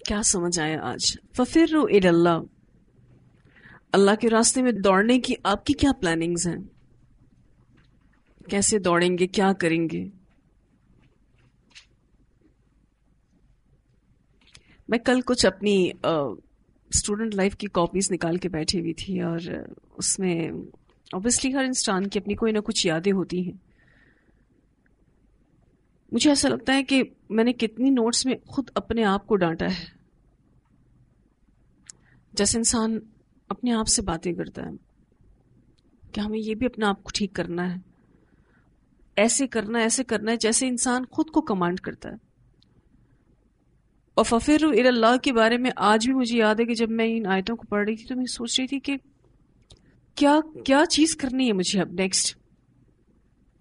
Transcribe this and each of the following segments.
کیا سمجھ آیا آج؟ ففروا الی اللہ، اللہ کے راستے میں دوڑنے کی آپ کی کیا پلاننگز ہیں؟ کیسے دوڑیں گے؟ کیا کریں گے؟ میں کل کچھ اپنی اسٹوڈنٹ لائف کی کاپیز نکال کے بیٹھی ہوئی تھی، اور اس میں اوبیسلی ہر انسان کی اپنی کوئی نہ کچھ یادیں ہوتی ہیں. مجھے ایسا لگتا ہے کہ میں نے کتنی نوٹس میں خود اپنے آپ کو ڈانٹا ہے. جیسے انسان اپنے آپ سے باتیں کرتا ہے کہ ہمیں یہ بھی اپنے آپ کو ٹھیک کرنا ہے، ایسے کرنا ہے، ایسے کرنا ہے، جیسے انسان خود کو کمانڈ کرتا ہے. اور ففروا الی اللہ کے بارے میں آج بھی مجھے یاد ہے کہ جب میں ان آیتوں کو پڑھ رہی تھی تو میں سوچ رہی تھی کہ کیا چیز کرنی ہے مجھے اب نیکسٹ.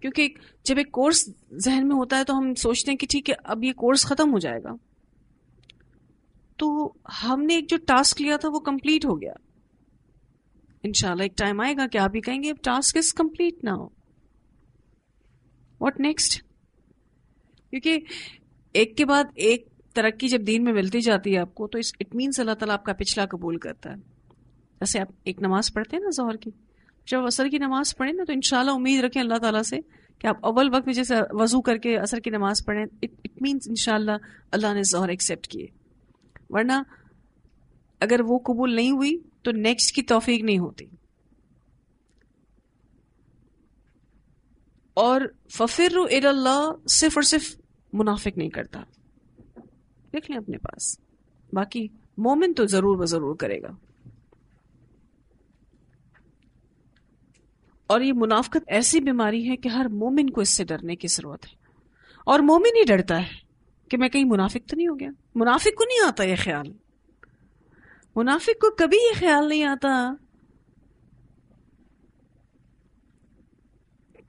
کیونکہ جب ایک کورس ذہن میں ہوتا ہے تو ہم سوچتے ہیں کہ ٹھیک ہے اب یہ کورس ختم ہو جائے گا، تو ہم نے ایک جو ٹاسک لیا تھا وہ کمپلیٹ ہو گیا. انشاءاللہ ایک ٹائم آئے گا کہ آپ بھی کہیں گے اب task is complete now, what next. کیونکہ ایک کے بعد ایک ترقی جب دین میں ملتی جاتی ہے آپ کو، تو اٹ مینس اللہ تعالیٰ آپ کا پچھلا قبول کرتا ہے. جیسے آپ ایک نماز پڑھتے ہیں نا ظہر کی، جب عصر کی نماز پڑھیں نا تو انشاءاللہ امید رکھیں اللہ تعالیٰ سے کہ آپ اول وقت میں جیسے وضو کر کے عصر کی نماز پڑھیں، اٹ مینس انشاءاللہ اللہ نے ظہر ایکسیپٹ کیے. ورنہ اگر وہ قبول نہیں ہوئی تو نیکسٹ کی توفیق نہیں ہوتی. اور ففروا الی اللہ صرف اور صرف منافق نہیں کرتا، دیکھ لیں اپنے پاس، باقی مومن تو ضرور و ضرور کرے گا. اور یہ منافقت ایسی بیماری ہے کہ ہر مومن کو اس سے ڈرنے کی ضرورت ہے. اور مومن ہی ڈرتا ہے کہ میں کہیں منافق تو نہیں ہو گیا. منافق کو نہیں آتا یہ خیال، منافق کو کبھی یہ خیال نہیں آتا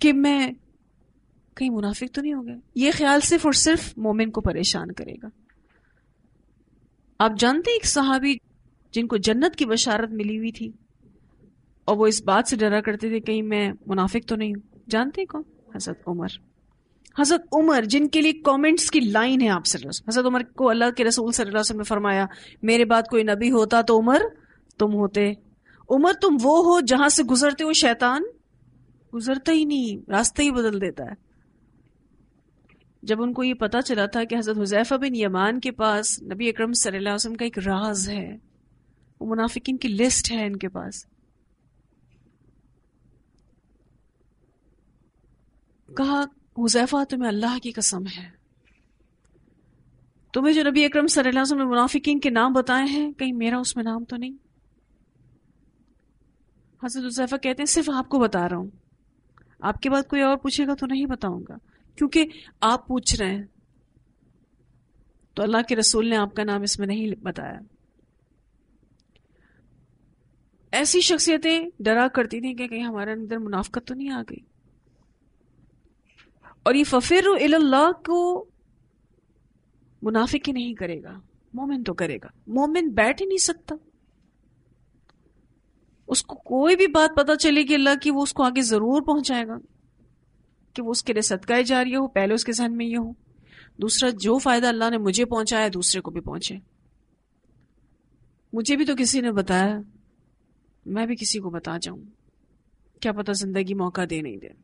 کہ میں کہیں منافق تو نہیں ہو گیا. یہ خیال صرف اور صرف مومن کو پریشان کرے گا. آپ جانتے ہیں ایک صحابی جن کو جنت کی بشارت ملی ہوئی تھی اور وہ اس بات سے ڈرا کرتے تھے کہیں میں منافق تو نہیں ہوں؟ جانتے ہیں کون؟ حضرت عمر. حضرت عمر جن کے لیے کامنٹس کی لائن ہے آپ صلی اللہ علیہ وسلم. حضرت عمر کو اللہ کے رسول صلی اللہ علیہ وسلم نے فرمایا میرے بعد کوئی نبی ہوتا تو عمر تم ہوتے. عمر تم وہ ہو جہاں سے گزرتے ہو شیطان گزرتا ہی نہیں، راستہ ہی بدل دیتا ہے. جب ان کو یہ پتا چلا تھا کہ حضرت حذیفہ بن یمان کے پاس نبی اکرم صلی اللہ علیہ وسلم کا ایک راز ہے، وہ منافقین کی لسٹ ہے ان کے پاس، کہا حذیفہ تمہیں اللہ کی قسم ہے، تمہیں جو نبی اکرم صلی اللہ علیہ وسلم نے منافقین کے نام بتائے ہیں کہیں میرا اس میں نام تو نہیں؟ حضرت حذیفہ کہتے ہیں صرف آپ کو بتا رہا ہوں، آپ کے بعد کوئی اور پوچھے گا تو نہیں بتاؤں گا، کیونکہ آپ پوچھ رہے ہیں تو اللہ کے رسول نے آپ کا نام اس میں نہیں بتایا. ایسی شخصیتیں ڈرا کرتی تھیں کہ کہیں ہمارے اندر منافقت تو نہیں آ گئی. اور یہ ففروا الی اللہ کو منافق ہی نہیں کرے گا، مومن تو کرے گا. مومن بیٹھ ہی نہیں سکتا، اس کو کوئی بھی بات پتا چلے گی اللہ کی وہ اس کو آگے ضرور پہنچائے گا کہ وہ اس کے لیے صدقہ جاریہ ہو، پہلے اس کے ذہن میں یہ ہو، دوسرا جو فائدہ اللہ نے مجھے پہنچایا دوسرے کو بھی پہنچے. مجھے بھی تو کسی نے بتایا، میں بھی کسی کو بتا جاؤں، کیا پتہ زندگی موقع دے نہیں دے.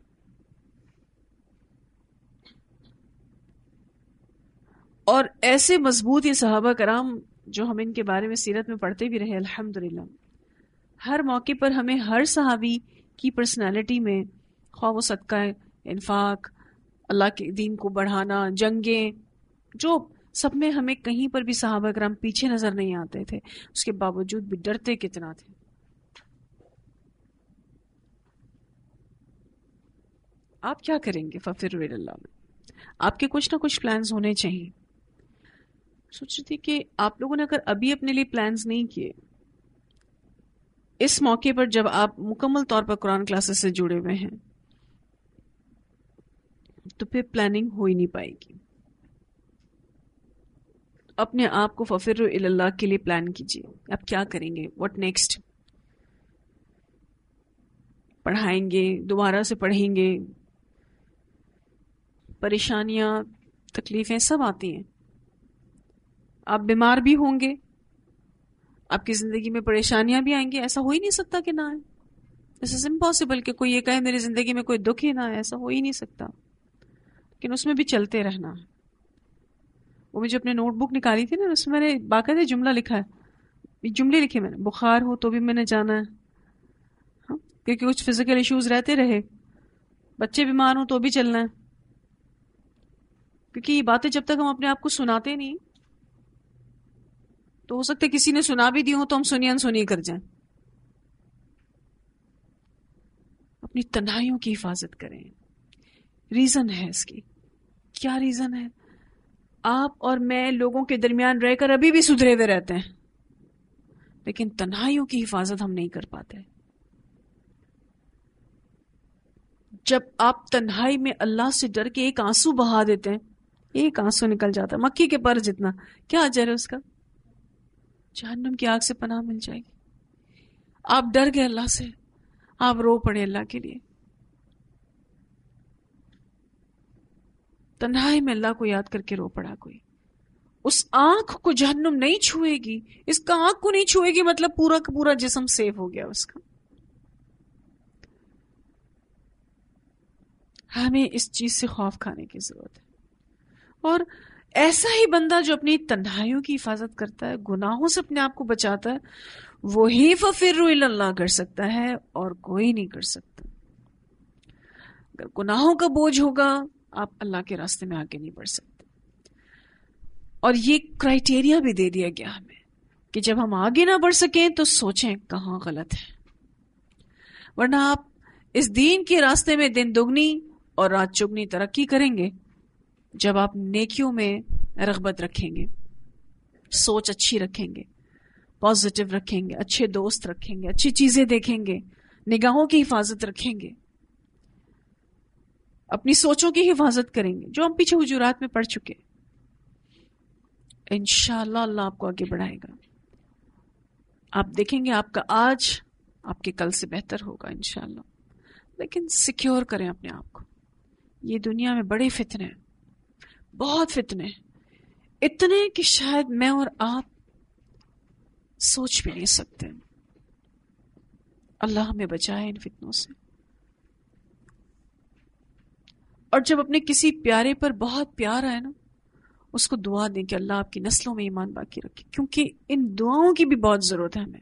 اور ایسے مضبوط یہ صحابہ کرام جو ہم ان کے بارے میں سیرت میں پڑھتے بھی رہے الحمدللہ، ہر موقع پر ہمیں ہر صحابی کی پرسنالٹی میں خواہ وہ صدقہ انفاق، اللہ کے دین کو بڑھانا، جنگیں، جو سب میں ہمیں کہیں پر بھی صحابہ کرام پیچھے نظر نہیں آتے تھے، اس کے باوجود بھی ڈرتے کتنا تھے. آپ کیا کریں گے ففروا الی اللہ میں؟ آپ کے کچھ نہ کچھ پلانز ہونے چاہیے. سوچ رہی تھی کہ آپ لوگوں نے اگر ابھی اپنے لیے پلانز نہیں کیے، اس موقع پر جب آپ مکمل طور پر قرآن کلاسز سے جڑے ہوئے ہیں تو پھر پلاننگ ہو ہی نہیں پائے گی. اپنے آپ کو ففروا الی اللہ کے لیے پلان کیجیے. آپ کیا کریں گے؟ What next? پڑھائیں گے، دوبارہ سے پڑھیں گے، پریشانیاں تکلیفیں سب آتی ہیں. آپ بیمار بھی ہوں گے, آپ کی زندگی میں پریشانیاں بھی آئیں گی. ایسا ہو ہی نہیں سکتا کہ نہ آئے. دس از امپاسبل کہ کوئی یہ کہے میری زندگی میں کوئی دکھ ہی نہ آئے, ایسا ہو ہی نہیں سکتا. لیکن اس میں بھی چلتے رہنا. وہ مجھے اپنے نوٹ بک نکالی تھی نا, اس میں نے باقاعدہ جملہ لکھا ہے, جملے لکھے میں نے, بخار ہو تو بھی میں نے جانا ہے, کیونکہ کچھ فزیکل ایشوز رہتے رہے, بچے بیمار ہوں تو بھی چلنا ہے, کیونکہ یہ باتیں جب تک ہم اپنے آپ کو سناتے نہیں تو ہو سکتا ہے کسی نے سنا بھی دی ہو تو ہم سنی انسنی کر جائیں. اپنی تنہائیوں کی حفاظت کریں. ریزن ہے اس کی, کیا ریزن ہے؟ آپ اور میں لوگوں کے درمیان رہ کر ابھی بھی سدھرے ہوئے رہتے ہیں, لیکن تنہائیوں کی حفاظت ہم نہیں کر پاتے. جب آپ تنہائی میں اللہ سے ڈر کے ایک آنسو بہا دیتے ہیں, ایک آنسو نکل جاتا ہے مکھی کے پر جتنا, کیا اجر ہے اس کا؟ جہنم کی آگ سے پناہ مل جائے گی. آپ ڈر گئے اللہ سے, آپ رو پڑے اللہ کے لیے. تنہائی میں اللہ کو یاد کر کے رو پڑا کوئی. اس آنکھ کو جہنم نہیں چھوئے گی, اس کا آنکھ کو نہیں چھوئے گی مطلب پورا کا پورا جسم سیف ہو گیا اس کا. ہمیں اس چیز سے خوف کھانے کی ضرورت ہے. اور ایسا ہی بندہ جو اپنی تنہائیوں کی حفاظت کرتا ہے, گناہوں سے اپنے آپ کو بچاتا ہے, وہی ففروا الی اللہ کر سکتا ہے اور کوئی نہیں کر سکتا. اگر گناہوں کا بوجھ ہوگا آپ اللہ کے راستے میں آگے نہیں بڑھ سکتے. اور یہ کرائیٹیریا بھی دے دیا گیا ہمیں کہ جب ہم آگے نہ بڑھ سکیں تو سوچیں کہاں غلط ہے, ورنہ آپ اس دین کے راستے میں دن دگنی اور رات چگنی ترقی کریں گے جب آپ نیکیوں میں رغبت رکھیں گے, سوچ اچھی رکھیں گے, پازیٹیو رکھیں گے, اچھے دوست رکھیں گے, اچھی چیزیں دیکھیں گے, نگاہوں کی حفاظت رکھیں گے, اپنی سوچوں کی حفاظت کریں گے جو ہم پیچھے حجورات میں پڑھ چکے. انشاءاللہ اللہ آپ کو آگے بڑھائے گا. آپ دیکھیں گے آپ کا آج آپ کے کل سے بہتر ہوگا انشاءاللہ. لیکن سیکیور کریں اپنے آپ کو. یہ دنیا میں بڑے فتنے ہیں, بہت فتنے ہیں, اتنے کہ شاید میں اور آپ سوچ بھی نہیں سکتے. اللہ ہمیں بچائے ان فتنوں سے. اور جب اپنے کسی پیارے پر بہت پیار آئے نا, اس کو دعا دیں کہ اللہ آپ کی نسلوں میں ایمان باقی رکھے, کیونکہ ان دعاؤں کی بھی بہت ضرورت ہے ہمیں.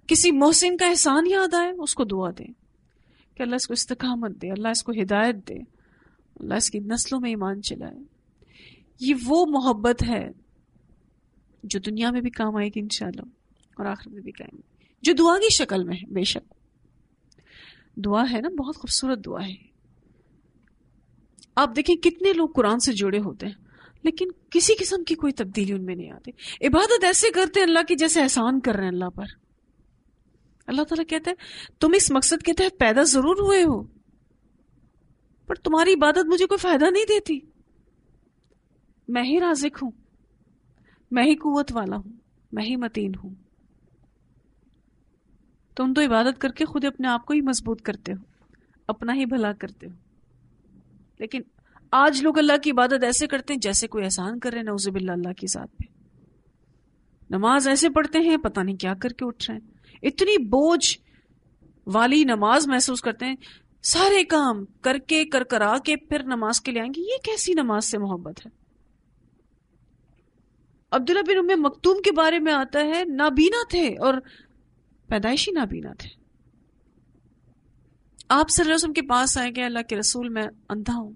کسی محسن کا احسان یاد آئے, اس کو دعا دیں کہ اللہ اس کو استقامت دے, اللہ اس کو ہدایت دے, اللہ اس کی نسلوں میں ایمان چلائے. یہ وہ محبت ہے جو دنیا میں بھی کام آئے گی انشاءاللہ اور آخرت میں بھی کام آئے گی, جو دعا کی شکل میں ہے. بے شک دعا ہے نا, بہت خوبصورت دعا ہے. آپ دیکھیں کتنے لوگ قرآن سے جڑے ہوتے ہیں لیکن کسی قسم کی کوئی تبدیلی ان میں نہیں آتی. عبادت ایسے کرتے ہیں اللہ کی جیسے احسان کر رہے ہیں اللہ پر. اللہ تعالیٰ کہتے ہیں تم اس مقصد کے تحت پیدا ضرور ہوئے ہو پر تمہاری عبادت مجھے کوئی فائدہ نہیں دیتی. میں ہی رازق ہوں, میں ہی قوت والا ہوں, میں ہی متین ہوں. تم تو عبادت کر کے خود اپنے آپ کو ہی مضبوط کرتے ہو, اپنا ہی بھلا کرتے ہو. لیکن آج لوگ اللہ کی عبادت ایسے کرتے ہیں جیسے کوئی احسان کر رہے ہیں, نعوذ باللہ اللہ کی ذات پہ. نماز ایسے پڑھتے ہیں پتہ نہیں کیا کر کے اٹھ رہے ہیں, اتنی بوجھ والی نماز محسوس کرتے ہیں, سارے کام کر کے کر کرا کے پھر نماز کے لیے آئیں گے. یہ کیسی نماز سے محبت ہے؟ عبداللہ بن ام مکتوم کے بارے میں آتا ہے نابینا تھے اور پیدائشی نابینا تھے. آپ صلی اللہ علیہ وسلم کے پاس آئے کہ اللہ کے رسول میں اندھا ہوں,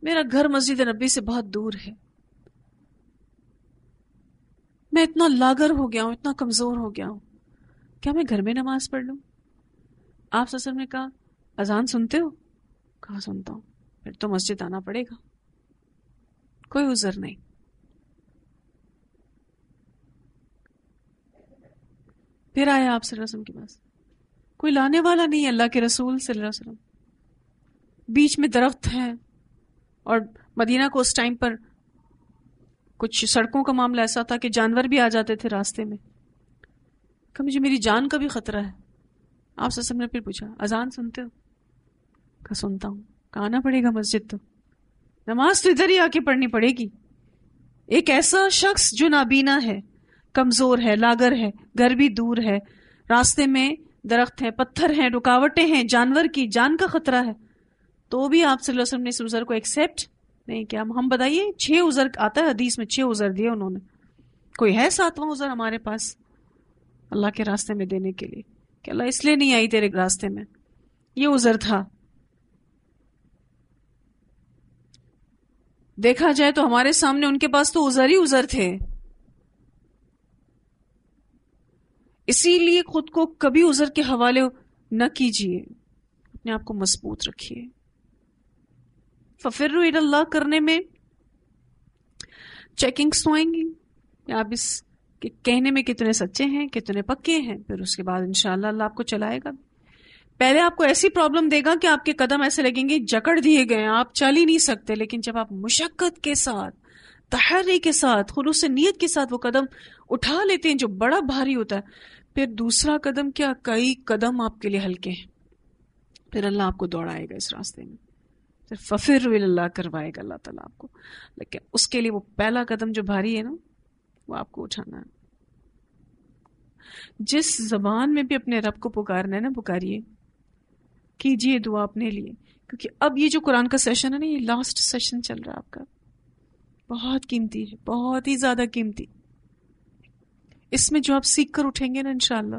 میرا گھر مسجد نبی سے بہت دور ہے, میں اتنا لاغر ہو گیا ہوں, اتنا کمزور ہو گیا ہوں, کیا میں گھر میں نماز پڑھ لوں؟ آپ صلی اللہ علیہ وسلم نے کہا اذان سنتے ہو؟ کہا سنتا ہوں. پھر تو مسجد آنا پڑے گا, کوئی عذر نہیں. پھر آئے آپ صلی اللہ علیہ وسلم کے پاس, کوئی لانے والا نہیں ہے, اللہ کے رسول صلی اللہ علیہ وسلم. بیچ میں درخت ہیں اور مدینہ کو اس ٹائم پر کچھ سڑکوں کا معاملہ ایسا تھا کہ جانور بھی آ جاتے تھے راستے میں. کہ مجھے میری جان کا بھی خطرہ ہے. آپ صلی اللہ علیہ وسلم نے پھر پوچھا اذان سنتے ہو؟ کہا سنتا ہوں. کہا آنا پڑے گا مسجد, تو نماز تو ادھر ہی آ کے پڑھنی پڑے گی. ایک ایسا شخص جو نابینا ہے، کمزور ہے، لاغر ہے، گھر بھی دور ہے، راستے میں درخت ہیں، پتھر ہیں، رکاوٹیں ہیں، جانور کی جان کا خطرہ ہے، تو بھی آپ صلی اللہ علیہ وسلم نے اس عذر کو ایکسیپٹ نہیں کیا. ہم بتائیے 6 عذر آتا ہے حدیث میں، 6 عذر دیے انہوں نے. کوئی ہے 7واں عذر ہمارے پاس اللہ کے راستے میں دینے کے لیے کہ اللہ اس لیے نہیں آئی تیرے راستے میں؟ یہ عذر تھا. دیکھا جائے تو ہمارے سامنے ان کے پاس تو عذر ہی عذر تھے. اسی لیے خود کو کبھی عذر کے حوالے نہ کیجیے، اپنے آپ کو مضبوط رکھیے. ففروا الی اللہ کرنے میں چیکنگز تو آئیں گی، آپ اس کے کہنے میں کتنے سچے ہیں، کتنے پکے ہیں، پھر اس کے بعد انشاءاللہ اللہ آپ کو چلائے گا. پہلے آپ کو ایسی پرابلم دے گا کہ آپ کے قدم ایسے لگیں گے جکڑ دیے گئے ہیں، آپ چل ہی نہیں سکتے. لیکن جب آپ مشقت کے ساتھ، تحری کے ساتھ، خلوص نیت کے ساتھ وہ قدم اٹھا لیتے ہیں جو بڑا بھاری ہوتا ہے، پھر دوسرا قدم کیا کئی قدم آپ کے لیے ہلکے ہیں، پھر اللہ آپ کو دوڑائے گا اس راستے میں، پھر ففروا الی اللہ کروائے گا اللہ تعالیٰ آپ کو. لیکن اس کے لیے وہ پہلا قدم جو بھاری ہے نا، وہ آپ کو اٹھانا ہے. جس زبان میں بھی اپنے رب کو پکارنا ہے نا، پکاریے، کیجیے دعا اپنے لیے. کیونکہ اب یہ جو قرآن کا سیشن ہے نا، یہ لاسٹ سیشن چل رہا ہے آپ کا، بہت قیمتی ہے، بہت ہی زیادہ قیمتی. اس میں جو آپ سیکھ کر اٹھیں گے نا، انشاءاللہ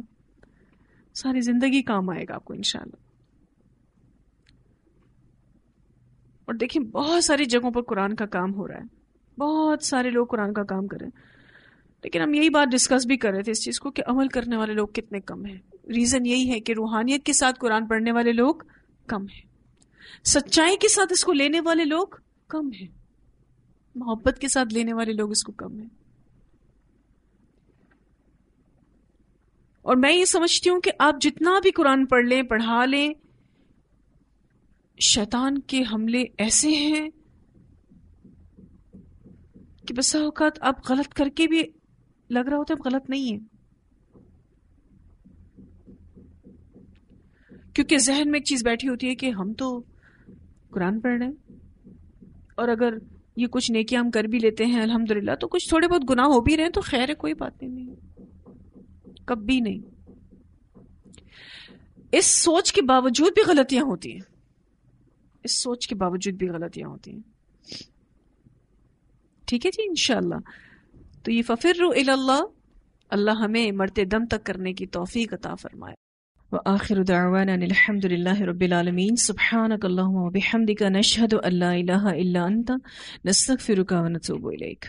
ساری زندگی کام آئے گا آپ کو انشاءاللہ. اور دیکھیں بہت ساری جگہوں پر قرآن کا کام ہو رہا ہے، بہت سارے لوگ قرآن کا کام کر رہے ہیں، لیکن ہم یہی بات ڈسکس بھی کر رہے تھے اس چیز کو کہ عمل کرنے والے لوگ کتنے کم ہیں. ریزن یہی ہے کہ روحانیت کے ساتھ قرآن پڑھنے والے لوگ کم ہیں، سچائی کے ساتھ اس کو لینے والے لوگ کم ہیں، محبت کے ساتھ لینے والے لوگ اس کو کم ہیں. اور میں یہ سمجھتی ہوں کہ آپ جتنا بھی قرآن پڑھ لیں، پڑھا لیں، شیطان کے حملے ایسے ہیں کہ بسا اوقات آپ غلط کر کے بھی لگ رہا ہوتا ہے غلط نہیں ہے، کیونکہ ذہن میں ایک چیز بیٹھی ہوتی ہے کہ ہم تو قرآن پڑھ رہے ہیں، اور اگر یہ کچھ نیکیاں ہم کر بھی لیتے ہیں الحمدللہ، تو کچھ تھوڑے بہت گناہ ہو بھی رہے ہیں تو خیر ہے، کوئی بات نہیں، کبھی نہیں. اس سوچ کے باوجود بھی غلطیاں ہوتی ہیں، اس سوچ کے باوجود بھی غلطیاں ہوتی ہیں. ٹھیک ہے جی انشاءاللہ. تو یہ ففروا الی اللہ، اللہ ہمیں مرتے دم تک کرنے کی توفیق عطا فرمائے. وآخر دعوانا الحمد للہ رب العالمین. سبحانک اللہم وبحمدک، نشہد ان لا الہ الا انت، نستغفرک ونتوب الیک.